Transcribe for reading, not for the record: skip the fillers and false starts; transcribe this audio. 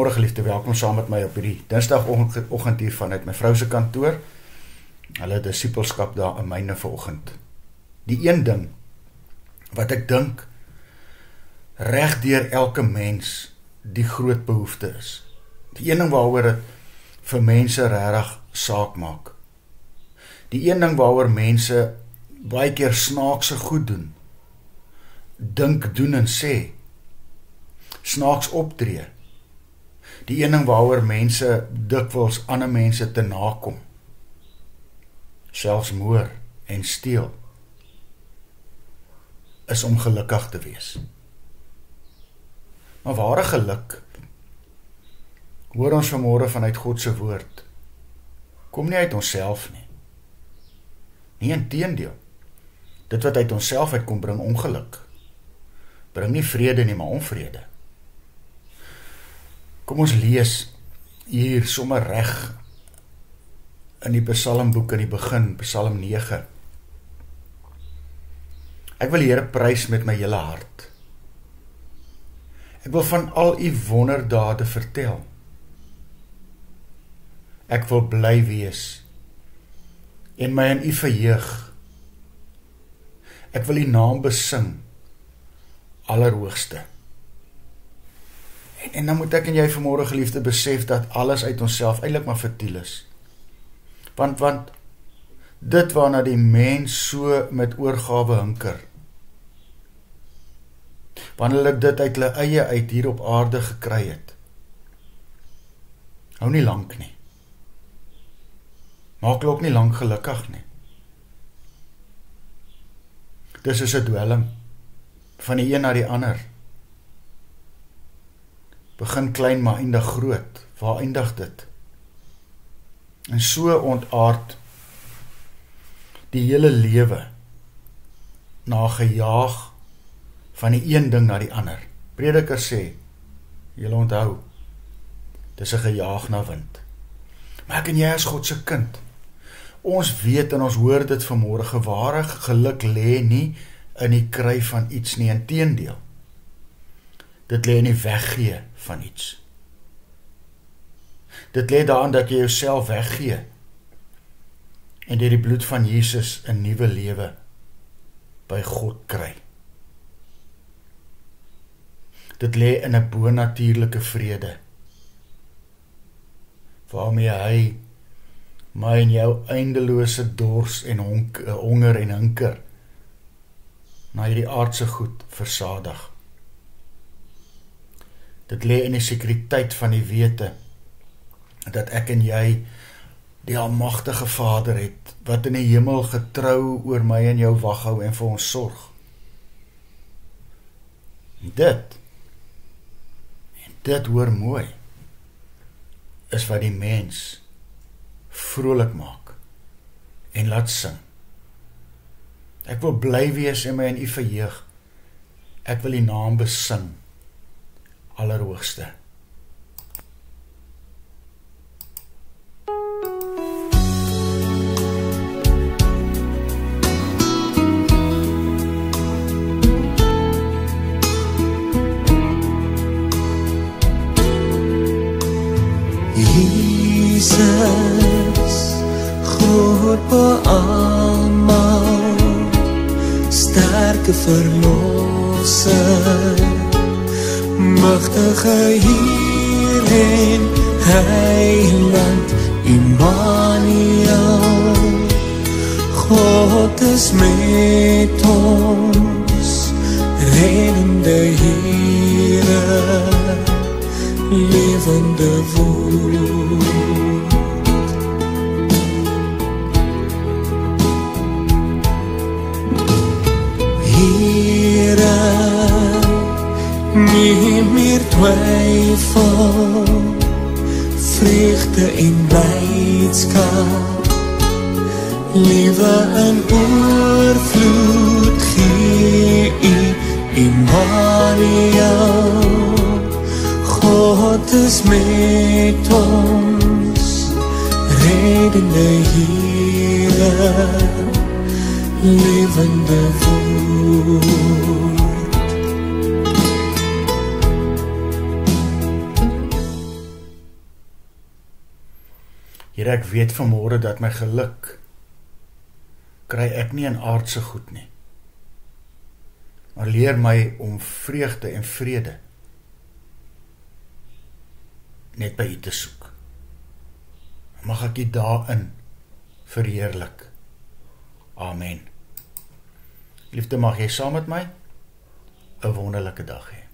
Môre geliefde, welkom saam met my op hierdie Dinsdagoggend hier vanuit my vrou se kantoor. Hulle disipelskap daar in myne vanoggend. Die een ding wat ek dink reg deur elke mens die groot behoefte is. Die een ding waaroor dit vir mense regtig saak maak. Die een ding waaroor mense baie keer snaakse goed doen. Dink, doen en sê. Snaaks optree. Die een ding waaroor mense dikwels ander mense te nakom. Selfs moor en steel. Is om gelukkig te wees. Maar ware geluk, hoor ons vanmôre vanuit God se woord, kom nie uit onsself nie. Nie inteendeel. Dit wat uit onsself uitkom bring ongeluk. Bring nie vrede nie, maar onvrede. Kom ons lees hier sommer reg in die Psalmboek in die begin, Psalm 9. Ek wil die Here prys met my hele hart. Ek wil van al u wonderdade vertel. Ek wil bly wees en my in u verheug. Ek wil u naam besing, Allerhoogste. En dan moet ek en jy vanmôre geliefde besef dat alles uit onsself eintlik maar vertiel is. Want dit waarna die mens so met oorgawe hinker, wanneer hulle dit uit hulle eie uit hier op aarde gekry het, hou nie lank nie. Maak hulle ook nie lank gelukkig nie. Dis is 'n dwelm van die een na die ander. Begin klein maar eindig groot. Waar eindig dit? En so ontaard die hele lewe na gejaag van die een ding na die ander. Prediker sê, julle onthou, dis 'n gejaag na wind. Maar ek en jy as God se kind, ons weet en ons hoor dit vanmôre, ware geluk lê nie in die kry van iets nie, inteendeel. Dit lê in die weggee van iets. Dit lê daarin dat jy jouself weggee en deur die bloed van Jesus 'n nuwe lewe by God kry. Dit lê in 'n bonatuurlike vrede waarmee hy my en jou eindelose dors en honger en hinker na hierdie aardse goed versadig. Dit lê in die sekuriteit van die wete dat ek en jy die almagtige Vader het wat in die hemel getrou oor my en jou waghou en vir ons sorg. Dit hoor mooi, is wat die mens vrolik maak en laat sing. Ek wil bly wees en my in u verheug. Ek wil die naam besing, Allerhoogste. Jesus, groot beamal, sterke verlosser, magtige Heer en Heiland, Immanuel, God is met ons, reddende Here, levende woord. Here, nie meer twyfel, vreugde en blydskap, lewe in oorvloed gee u, Immanuel, God is met ons, reddende Here, levende woord. Here, ek weet vanmôre dat my geluk kry ek nie in aardse goed nie. Maar leer my om vreugde en vrede net by U te soek. Mag ek U daarin verheerlik. Amen. Liefde, mag jy saam met my 'n wonderlike dag hê.